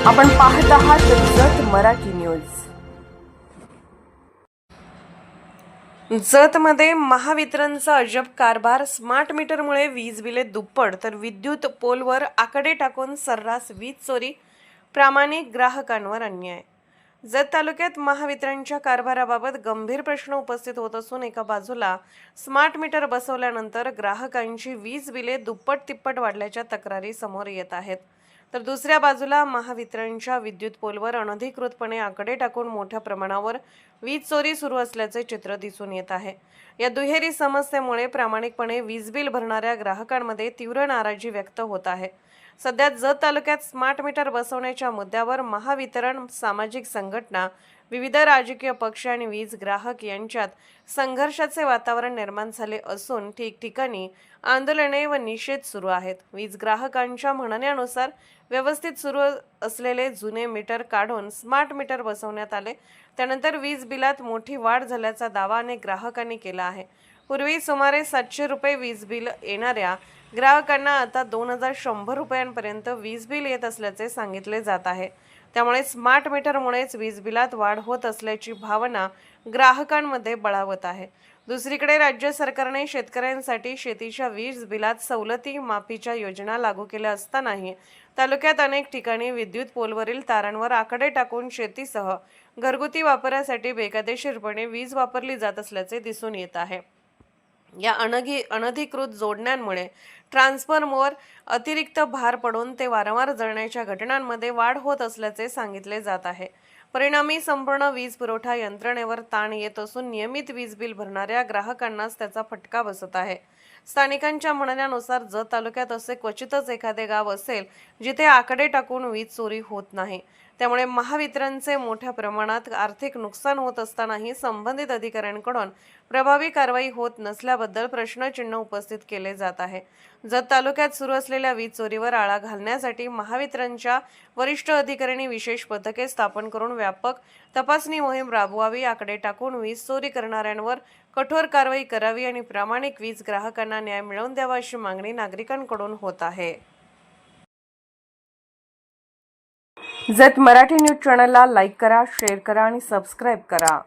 आपण पाहत आहात जत मराठी न्यूज। जतमध्ये महावितरणचा अजब कारभार। स्मार्ट मीटरमुळे वीज बिले दुप्पट, तर विद्युत पोलवर आकडे टाकून सर्रास वीज चोरी। प्रामाणिक ग्राहकांवर अन्याय। जत तालुक्यात महावितरणच्या कारभाराबाबत गंभीर प्रश्न उपस्थित होत असून एका बाजूला स्मार्ट मीटर बसवल्यानंतर ग्राहकांची वीज बिले दुप्पट तिप्पट वाढल्याच्या तक्रारी समोर येत आहेत, तर दुसऱ्या बाजूला महावितरणच्या विद्युत पोलवर अनधिकृतपणे आकडे टाकून मोठ्या प्रमाणावर वीज चोरी सुरू असल्याचे चित्र दिसून येत आहे। या दुहेरी समस्येमुळे प्रामाणिकपणे वीज बिल भरणाऱ्या ग्राहकांमध्ये तीव्र नाराजी व्यक्त होत आहे। सध्या जत तालुक्यात स्मार्ट मीटर बसवण्याच्या मुद्द्यावर महावितरण, सामाजिक संघटना, विविध राजकीय पक्ष आणि वीज ग्राहक यांच्यात संघर्षाचे वातावरण निर्माण झाले असून ठिकठिकाणी आंदोलने व निषेध सुरू आहेत। वीज ग्राहकांच्या म्हणण्यानुसार व्यवस्थित सुरू असलेले जुने मीटर काढून स्मार्ट मीटर बसवण्यात आले, त्यानंतर वीज बिलात मोठी वाढ झाल्याचा दावा अनेक ग्राहकांनी केला आहे। पूर्वी सुमारे 700 रुपये वीज बिल येणाऱ्या ग्राहकांना आता 2100 रुपयांपर्यंत वीज बिल येत असल्याचे सांगितले जात आहे। त्यामुळे स्मार्ट मीटरमुळेच वीज बिलात वाढ होत असल्याची भावना ग्राहकांमध्ये बळावत आहे। दुसरीकडे राज्य सरकारने शेतकऱ्यांसाठी शेतीच्या वीज बिलात सवलती माफीच्या योजना लागू केल्या असतानाही तालुक्यात अनेक ठिकाणी विद्युत पोलवरील तारांवर आकडे टाकून शेतीसह घरगुती वापरासाठी बेकायदेशीरपणे वीज वापरली जात असल्याचे दिसून येत आहे। या अनधिकृत जोडण्यांमुळे ट्रान्सफॉर्मरवर अतिरिक्त भार पडून ते वारंवार जळण्याच्या घटनांमध्ये वाढ होत असल्याचे सांगितले जात आहे। परिणामी संपूर्ण वीज पुरवठा यंत्रणेवर ताण येत असून नियमित वीज बिल भरणाऱ्या ग्राहकांनाच त्याचा फटका बसत आहे। स्थानिकांच्या म्हणण्यानुसार जत तालुक्यात असे क्वचितच एखादे गाव असेल जिथे आकडे टाकून वीज चोरी होत नाही। त्यामुळे महावितरणचे मोठ्या प्रमाणात आर्थिक नुकसान होत असतानाही संबंधित अधिकाऱ्यांकडून प्रभावी कारवाई होत नसल्याबद्दल प्रश्नचिन्ह उपस्थित केले जात आहे। जत तालुक्यात सुरू असलेल्या वीज चोरीवर आळा घालण्यासाठी महावितरणच्या वरिष्ठ अधिकाऱ्यांनी विशेष पथके स्थापन करून व्यापक तपासणी मोहीम राबवावी, आकडे टाकून वीज चोरी करणाऱ्यांवर कठोर कारवाई करावी आणि प्रामाणिक वीज ग्राहकांना न्याय मिळवून द्यावा अशी मागणी नागरिकांकडून होत आहे। जत मराठी न्यूज चॅनलला लाईक करा, शेअर करा आणि सबस्क्राईब करा।